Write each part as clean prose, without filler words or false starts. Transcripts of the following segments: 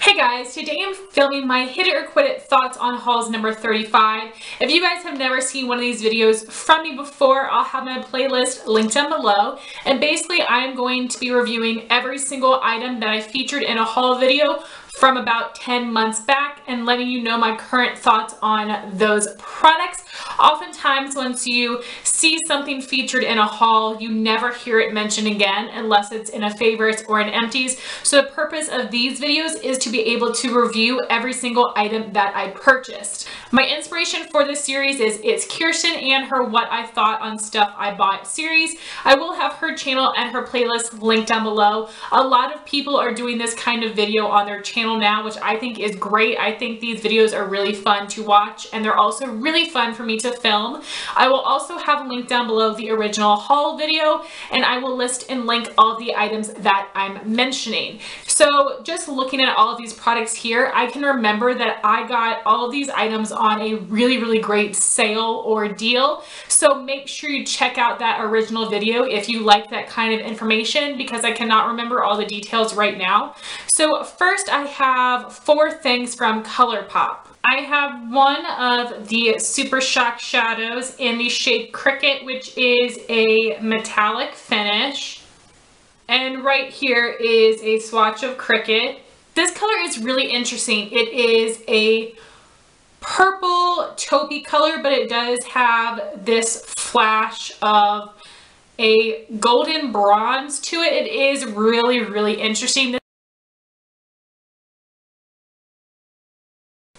Hey guys, today I'm filming my Hit It or Quit It thoughts on hauls number 35. If you guys have never seen one of these videos from me before, I'll have my playlist linked down below. And basically I'm going to be reviewing every single item that I featured in a haul video from about 10 months back and letting you know my current thoughts on those products. Oftentimes once you see something featured in a haul, you never hear it mentioned again unless it's in a favorites or an empties. So the purpose of these videos is to be able to review every single item that I purchased. My inspiration for this series is It's Kirsten and her What I Thought on Stuff I Bought series. I will have her channel and her playlist linked down below. A lot of people are doing this kind of video on their channel now, which I think is great. I think these videos are really fun to watch and they're also really fun for me to film. I will also have linked down below the original haul video, and I will list and link all the items that I'm mentioning. So just looking at all of these products here, I can remember that I got all of these items on a really great sale or deal. So make sure you check out that original video if you like that kind of information, because I cannot remember all the details right now. So first I have 4 things from Colourpop. I have one of the Super Shock shadows in the shade Cricket, which is a metallic finish. And right here is a swatch of Cricket. This color is really interesting. It is a purple taupey color, but it does have this flash of a golden bronze to it. It is really interesting.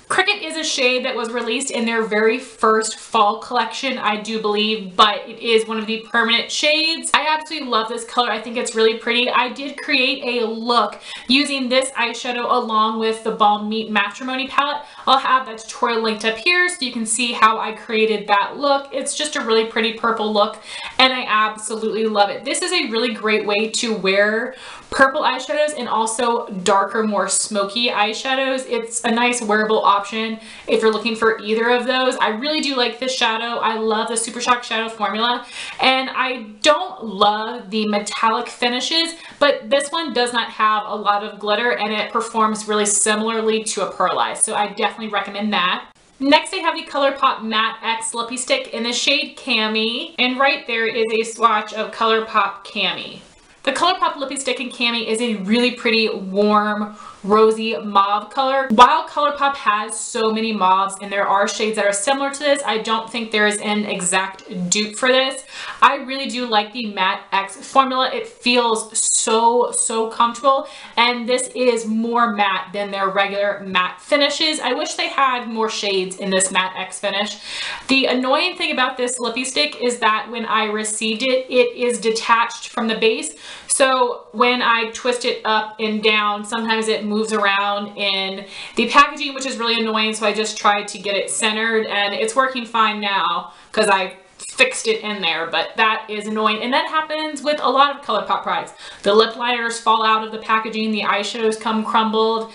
Cricket is a shade that was released in their very first fall collection, I do believe, but it is one of the permanent shades. I absolutely love this color. I think it's really pretty. I did create a look using this eyeshadow along with the Balm Meat Matrimony palette. I'll have that tutorial linked up here so you can see how I created that look. It's just a really pretty purple look and I absolutely love it. This is a really great way to wear purple eyeshadows and also darker, more smoky eyeshadows. It's a nice wearable option if you're looking for either of those. I really do like this shadow. I love the Super Shock shadow formula, and I don't love the metallic finishes, but this one does not have a lot of glitter and it performs really similarly to a pearlized, so I definitely recommend that. Next I have the Colourpop Matte X Lippie Stick in the shade Cami, and right there is a swatch of Colourpop Cami. The Colourpop Lippie Stick in Cami is a really pretty warm, rosy mauve color. While Colourpop has so many mauves and there are shades that are similar to this, I don't think there is an exact dupe for this. I really do like the Matte X formula. It feels so comfortable, and this is more matte than their regular matte finishes. I wish they had more shades in this Matte X finish. The annoying thing about this Lippie Stick is that when I received it, it is detached from the base. So when I twist it up and down, sometimes it moves around in the packaging, which is really annoying. So I just tried to get it centered and it's working fine now because I fixed it in there, but that is annoying. And that happens with a lot of Colourpop products. The lip liners fall out of the packaging, the eyeshadows come crumbled,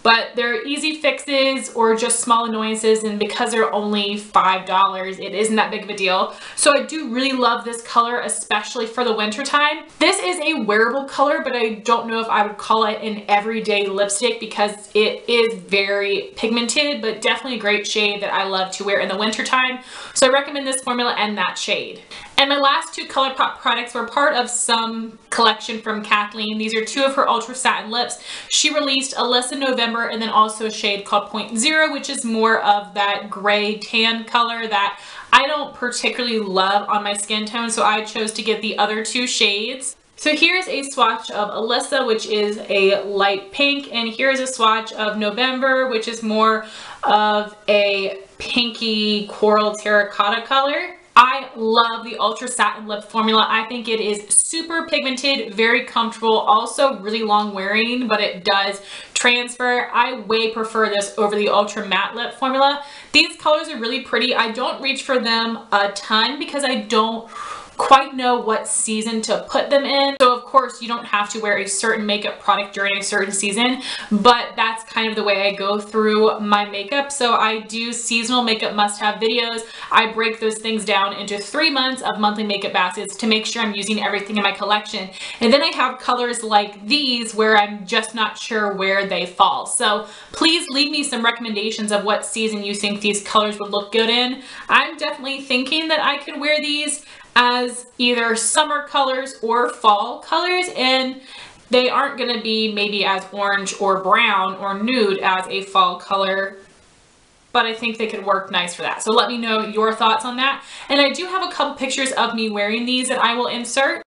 but they're easy fixes or just small annoyances, and because they're only $5, it isn't that big of a deal. So I do really love this color, especially for the winter time. This is a wearable color, but I don't know if I would call it an everyday lipstick because it is very pigmented, but definitely a great shade that I love to wear in the winter time. So I recommend this formula and that shade. And my last 2 Colourpop products were part of some collection from Kathleen. These are 2 of her Ultra Satin lips. She released Alyssa in November and then also a shade called 0.0, which is more of that gray tan color that I don't particularly love on my skin tone, so I chose to get the other 2 shades. So here's a swatch of Alyssa, which is a light pink, and here's a swatch of November, which is more of a pinky coral terracotta color. I love the Ultra Satin Lip formula. I think it is super pigmented, very comfortable, also really long wearing, but it does transfer. I way prefer this over the Ultra Matte Lip formula. These colors are really pretty. I don't reach for them a ton because I don't quite know what season to put them in. So of course you don't have to wear a certain makeup product during a certain season, but that's kind of the way I go through my makeup. So I do seasonal makeup must-have videos. I break those things down into 3 months of monthly makeup baskets to make sure I'm using everything in my collection. And then I have colors like these where I'm just not sure where they fall. So please leave me some recommendations of what season you think these colors would look good in. I'm definitely thinking that I could wear these as either summer colors or fall colors, and they aren't going to be maybe as orange or brown or nude as a fall color, but I think they could work nice for that. So let me know your thoughts on that. And I do have a couple pictures of me wearing these that I will insert.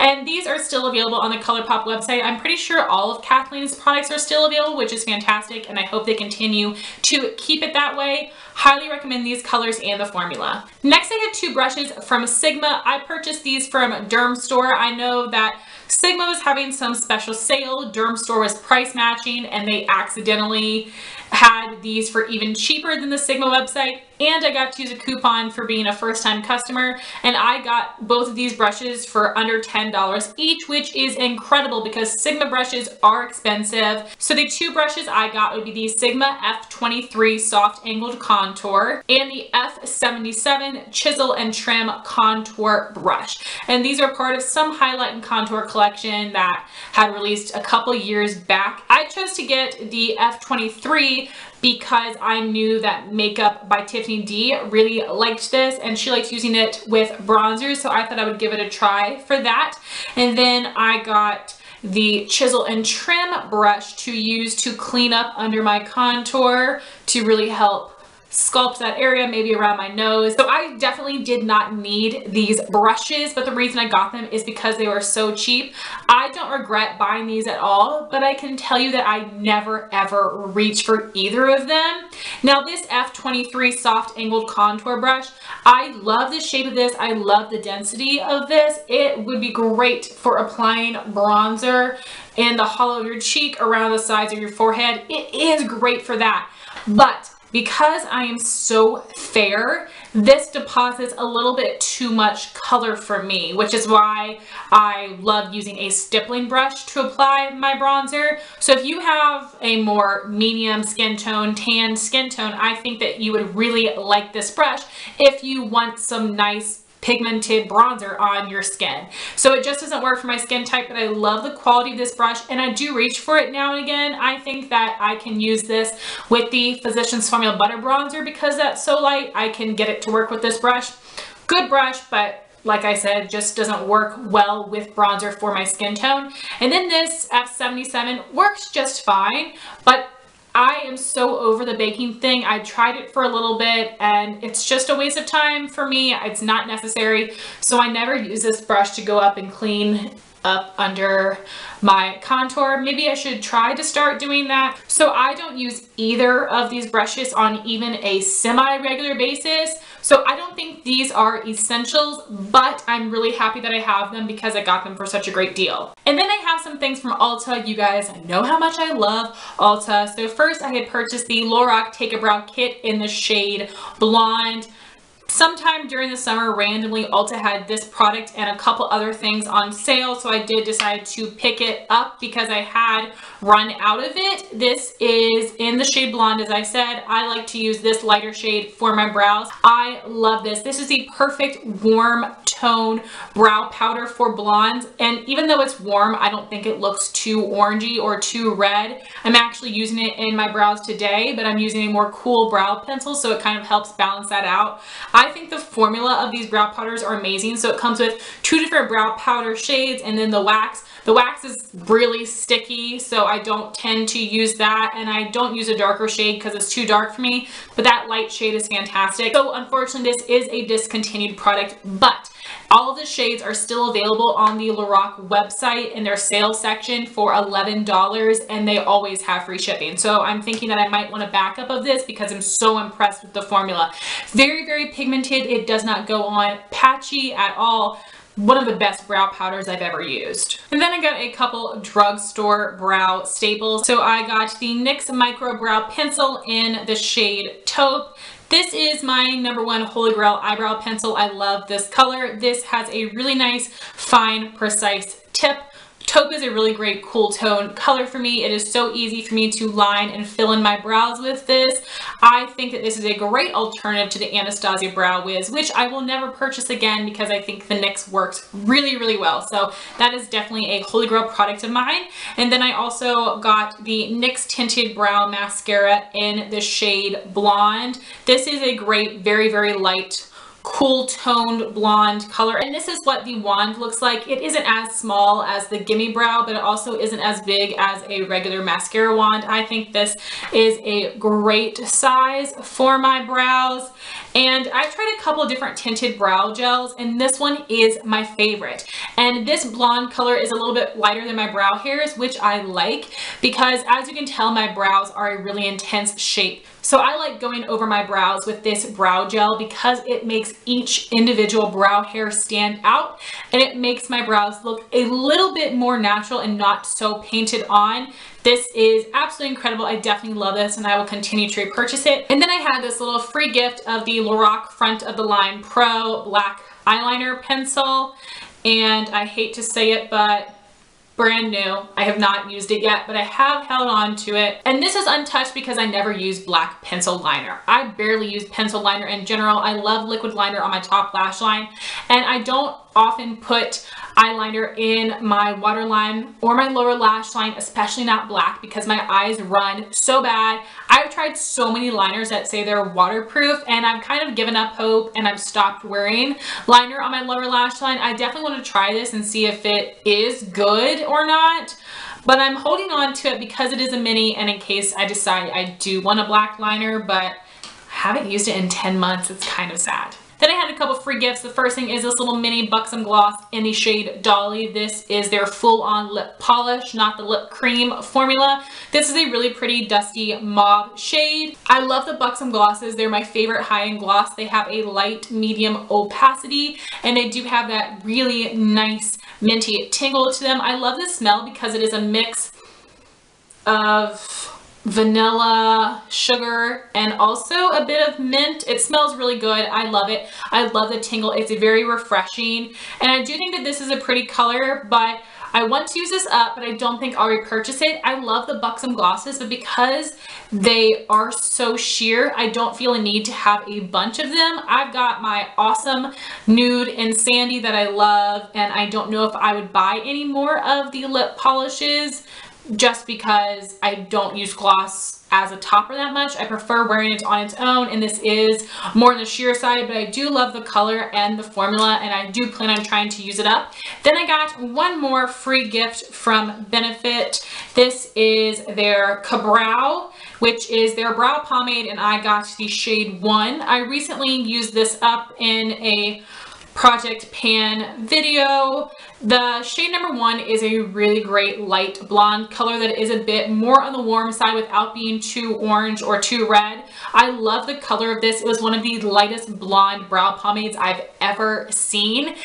And these are still available on the Colourpop website. I'm pretty sure all of Kathleen's products are still available, which is fantastic, and I hope they continue to keep it that way. Highly recommend these colors and the formula. Next, I have 2 brushes from Sigma. I purchased these from Dermstore. I know that Sigma was having some special sale. Dermstore was price matching, and they accidentally had these for even cheaper than the Sigma website, and I got to use a coupon for being a first-time customer, and I got both of these brushes for under $10 each, which is incredible because Sigma brushes are expensive. So the 2 brushes I got would be the Sigma F23 Soft Angled Contour and the F77 Chisel and Trim Contour Brush. And these are part of some highlight and contour collection that had released a couple years back. I chose to get the F23 because I knew that Makeup by Tiffany D really liked this, and she likes using it with bronzers, so I thought I would give it a try for that. And then I got the Chisel and Trim brush to use to clean up under my contour to really help sculpt that area, maybe around my nose. So I definitely did not need these brushes, but the reason I got them is because they were so cheap. I don't regret buying these at all, but I can tell you that I never ever reached for either of them. Now this F23 Soft Angled Contour Brush, I love the shape of this. I love the density of this. It would be great for applying bronzer in the hollow of your cheek, around the sides of your forehead. It is great for that, but because I am so fair, this deposits a little bit too much color for me, which is why I love using a stippling brush to apply my bronzer. So if you have a more medium skin tone, tan skin tone, I think that you would really like this brush if you want some nice pigmented bronzer on your skin. So it just doesn't work for my skin type, but I love the quality of this brush, and I do reach for it now and again. I think that I can use this with the Physicians Formula Butter Bronzer because that's so light. I can get it to work with this brush. Good brush, but like I said, just doesn't work well with bronzer for my skin tone. And then this F77 works just fine, but I am so over the baking thing. I tried it for a little bit and it's just a waste of time for me. It's not necessary. So I never use this brush to go up and clean up under my contour. Maybe I should try to start doing that. So I don't use either of these brushes on even a semi-regular basis. So I don't think these are essentials, but I'm really happy that I have them because I got them for such a great deal. And then I have some things from Ulta. You guys know how much I love Ulta. So first I had purchased the Lorac Take a Brow Kit in the shade Blonde. Sometime during the summer, randomly, Ulta had this product and a couple other things on sale, so I did decide to pick it up because I had run out of it. This is in the shade Blonde, as I said. I like to use this lighter shade for my brows. I love this. This is the perfect warm tone brow powder for blondes, and even though it's warm, I don't think it looks too orangey or too red. I'm actually using it in my brows today, but I'm using a more cool brow pencil, so it kind of helps balance that out. I think the formula of these brow powders are amazing. So it comes with 2 different brow powder shades and then the wax. The wax is really sticky, so I don't tend to use that, and I don't use a darker shade because it's too dark for me, but that light shade is fantastic. So unfortunately, this is a discontinued product, but All of the shades are still available on the Lorac website in their sales section for $11, and they always have free shipping. So I'm thinking that I might want a backup of this because I'm so impressed with the formula. Very, very pigmented. It does not go on patchy at all. One of the best brow powders I've ever used. And then I got a couple drugstore brow staples. So I got the NYX Micro Brow Pencil in the shade Taupe. This is my #1 Holy Grail eyebrow pencil. I love this color. This has a really nice, fine, precise tip. Taupe is a really great cool tone color for me. It is so easy for me to line and fill in my brows with this. I think that this is a great alternative to the Anastasia Brow Wiz, which I will never purchase again because I think the NYX works really, really well. So that is definitely a Holy Grail product of mine. And then I also got the NYX Tinted Brow Mascara in the shade Blonde. This is a great, very, very light, cool toned blonde color, and this is what the wand looks like. It isn't as small as the Gimme Brow, but it also isn't as big as a regular mascara wand. I think this is a great size for my brows, and I've tried a couple of different tinted brow gels, and this one is my favorite. And this blonde color is a little bit lighter than my brow hairs, which I like because, as you can tell, my brows are a really intense shape. So I like going over my brows with this brow gel because it makes each individual brow hair stand out, and it makes my brows look a little bit more natural and not so painted on. This is absolutely incredible. I definitely love this, and I will continue to repurchase it. And then I had this little free gift of the Lorac Front of the Line Pro Black Eyeliner Pencil, and I hate to say it, but brand new. I have not used it yet, but I have held on to it. And this is untouched because I never use black pencil liner. I barely use pencil liner in general. I love liquid liner on my top lash line, and I don't often put eyeliner in my waterline or my lower lash line, especially not black, because my eyes run so bad. I've tried so many liners that say they're waterproof, and I've kind of given up hope and I've stopped wearing liner on my lower lash line. I definitely want to try this and see if it is good or not, but I'm holding on to it because it is a mini, and in case I decide I do want a black liner, but I haven't used it in 10 months. It's kind of sad. Then I had a couple free gifts. The first thing is this little mini Buxom gloss in the shade Dolly. This is their full-on lip polish, not the lip cream formula. This is a really pretty dusty mauve shade. I love the Buxom glosses. They're my favorite high-end gloss. They have a light medium opacity, and they do have that really nice minty tingle to them. I love the smell because it is a mix of vanilla, sugar, and also a bit of mint. It smells really good. I love it. I love the tingle. It's very refreshing, and I do think that this is a pretty color, but I want to use this up, but I don't think I'll repurchase it. I love the Buxom glosses, but because they are so sheer, I don't feel a need to have a bunch of them. I've got my awesome nude and sandy that I love, and I don't know if I would buy any more of the lip polishes just because I don't use gloss as a topper that much. I prefer wearing it on its own, and this is more on the sheer side, but I do love the color and the formula, and I do plan on trying to use it up. Then I got one more free gift from Benefit. This is their Kabrow, which is their brow pomade, and I got the shade 1. I recently used this up in a Project Pan video. The shade number 1 is a really great light blonde color that is a bit more on the warm side without being too orange or too red. I love the color of this. It was one of the lightest blonde brow pomades I've ever seen,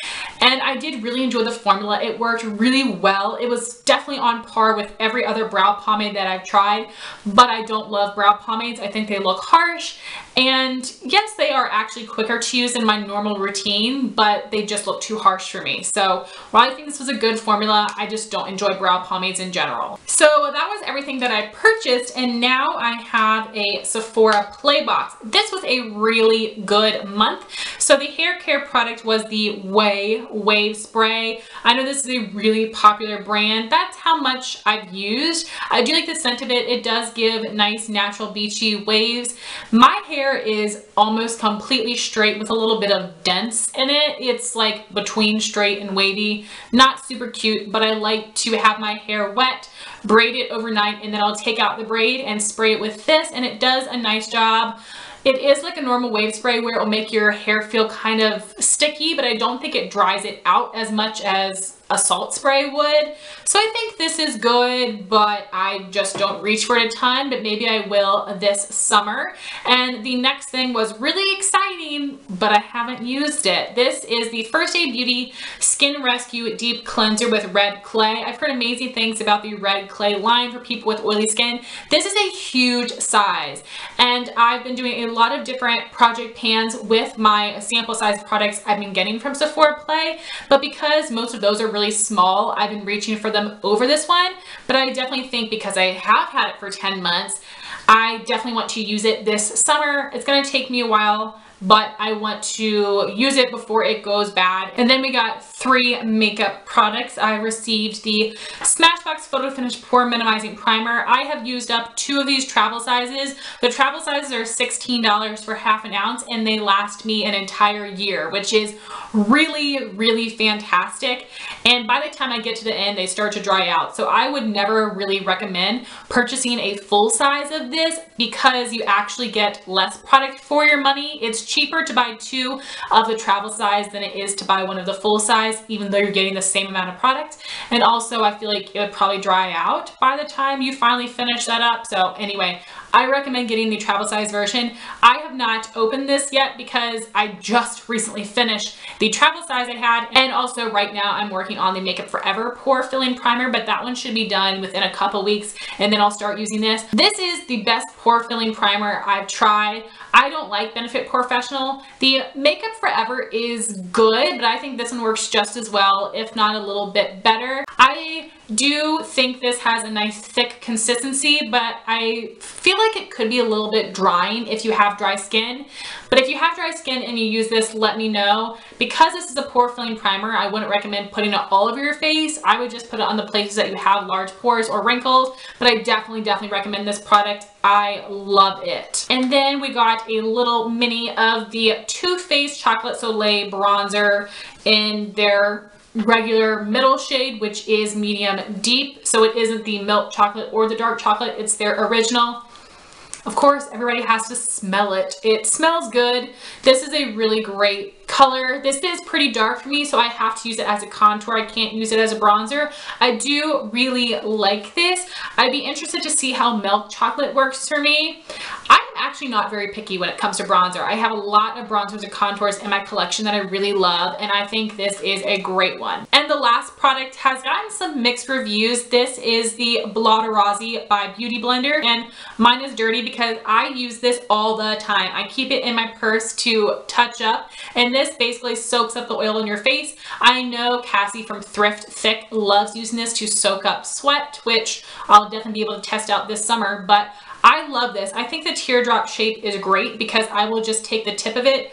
and I did really enjoy the formula. It worked really well. It was definitely on par with every other brow pomade that I've tried, but I don't love brow pomades. I think they look harsh, and yes, they are actually quicker to use in my normal routine, but they just look too harsh for me. So while I think this was a good formula, I just don't enjoy brow pomades in general. So that was everything that I purchased, and now I have a Sephora Play Box. This was a really good month. So the hair care product was the Ouai Wave Spray. I know this is a really popular brand. That's how much I've used. I do like the scent of it. It does give nice natural beachy waves. My hair is almost completely straight with a little bit of dense in it. It's like between straight and wavy. Not super cute, but I like to have my hair wet, braid it overnight, and then I'll take out the braid and spray it with this, and it does a nice job It is like a normal wave spray where it will make your hair feel kind of sticky, but I don't think it dries it out as much as a salt spray would. So I think this is good, but I just don't reach for it a ton, but maybe I will this summer. And the next thing was really exciting, but I haven't used it. This is the First Aid Beauty Skin Rescue Deep Cleanser with red clay. I've heard amazing things about the red clay line for people with oily skin. This is a huge size, and I've been doing a lot of different project pans with my sample size products I've been getting from Sephora Play, but because most of those are really small, I've been reaching for them over this one. But I definitely think because I have had it for 10 months, I definitely want to use it this summer. It's going to take me a while, but I want to use it before it goes bad. And then we got 3 makeup products. I received the Smashbox Photo Finish Pore Minimizing Primer. I have used up 2 of these travel sizes. The travel sizes are $16 for half an ounce, and they last me an entire year, which is really, really fantastic. And by the time I get to the end, they start to dry out. So I would never really recommend purchasing a full size of this because you actually get less product for your money. It's cheaper to buy 2 of the travel size than it is to buy one of the full size, even though you're getting the same amount of product. And also I feel like it would probably dry out by the time you finally finish that up. So anyway, I recommend getting the travel size version. I have not opened this yet because I just recently finished the travel size I had, and also right now I'm working on the Makeup Forever Pore Filling Primer, but that one should be done within a couple weeks, and then I'll start using this. This is the best pore filling primer I've tried. I don't like Benefit Professional. The Makeup Forever is good, but I think this one works just as well, if not a little bit better. I do think this has a nice thick consistency, but I feel like it could be a little bit drying if you have dry skin. But if you have dry skin and you use this, let me know. Because this is a pore filling primer, I wouldn't recommend putting it all over your face. I would just put it on the places that you have large pores or wrinkles, but I definitely recommend this product. I love it. And then we got a little mini of the Too Faced Chocolate Soleil bronzer in their regular middle shade, which is medium deep. So it isn't the milk chocolate or the dark chocolate, it's their original. Of course, everybody has to smell it. It smells good. This is a really great color. This is pretty dark for me, so I have to use it as a contour. I can't use it as a bronzer. I do really like this. I'd be interested to see how milk chocolate works for me. I'm actually not very picky when it comes to bronzer. I have a lot of bronzers and contours in my collection that I really love, and I think this is a great one. And the last product has gotten some mixed reviews. This is the Blotterazzi by Beauty Blender, and mine is dirty because I use this all the time. I keep it in my purse to touch up, and this basically soaks up the oil in your face. I know Cassie from Thrift Thick loves using this to soak up sweat, which I'll definitely be able to test out this summer, but I love this. I think the teardrop shape is great because I will just take the tip of it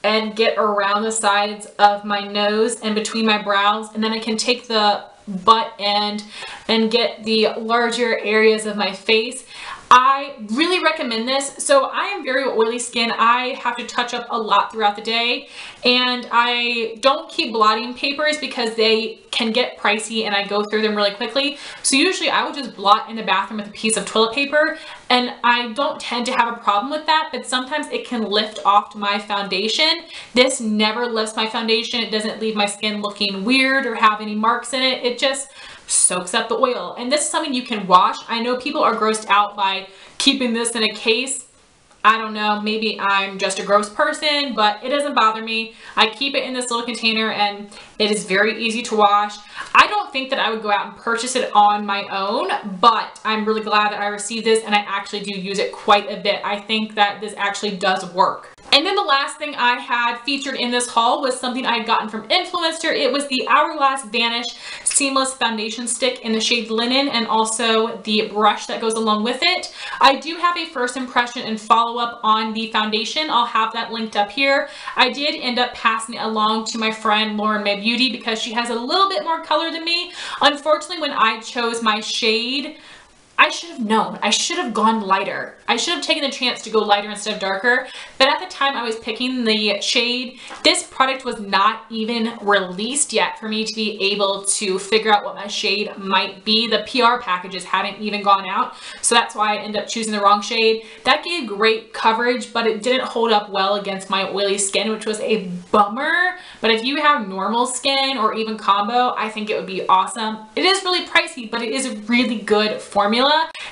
and get around the sides of my nose and between my brows, and then I can take the butt end and get the larger areas of my face. I really recommend this. So I am very oily skin. I have to touch up a lot throughout the day, and I don't keep blotting papers because they can get pricey and I go through them really quickly. So usually I would just blot in the bathroom with a piece of toilet paper, and I don't tend to have a problem with that, but sometimes it can lift off my foundation. This never lifts my foundation. It doesn't leave my skin looking weird or have any marks in it. It just soaks up the oil, and this is something you can wash. I know people are grossed out by keeping this in a case. I don't know, maybe I'm just a gross person, but it doesn't bother me. I keep it in this little container and it is very easy to wash. I don't think that I would go out and purchase it on my own, but I'm really glad that I received this, and I actually do use it quite a bit. I think that this actually does work. And then the last thing I had featured in this haul was something I had gotten from Influencer. It was the Hourglass Vanish Seamless Foundation Stick in the shade Linen, and also the brush that goes along with it. I do have a first impression and follow-up on the foundation. I'll have that linked up here. I did end up passing it along to my friend Lauren May Beauty because she has a little bit more color than me. Unfortunately, when I chose my shade, I should have known. I should have gone lighter. I should have taken the chance to go lighter instead of darker. But at the time I was picking the shade, this product was not even released yet for me to be able to figure out what my shade might be. The PR packages hadn't even gone out. So that's why I ended up choosing the wrong shade. That gave great coverage, but it didn't hold up well against my oily skin, which was a bummer. But if you have normal skin or even combo, I think it would be awesome. It is really pricey, but it is a really good formula.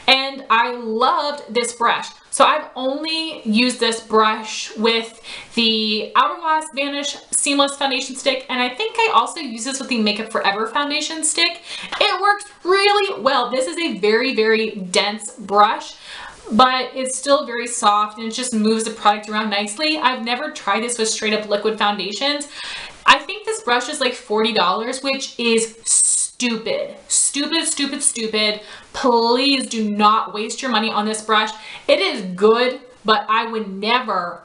And I loved this brush. So I've only used this brush with the Hourglass Vanish Seamless Foundation Stick, and I think I also use this with the Makeup Forever Foundation Stick. It works really well. This is a very, very dense brush, but it's still very soft and it just moves the product around nicely. I've never tried this with straight up liquid foundations. I think this brush is like $40, which is stupid. Stupid, stupid, stupid. Please do not waste your money on this brush. It is good, but I would never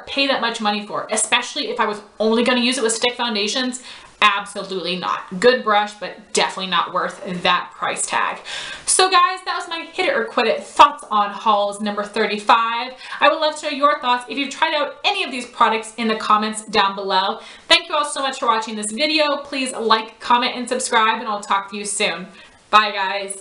pay that much money for it, especially if I was only going to use it with stick foundations. Absolutely not. Good brush, but definitely not worth that price tag. So guys, that was my hit it or quit it thoughts on hauls number 35. I would love to know your thoughts if you've tried out any of these products in the comments down below. Thank you all so much for watching this video. Please like, comment, and subscribe, and I'll talk to you soon. Bye guys.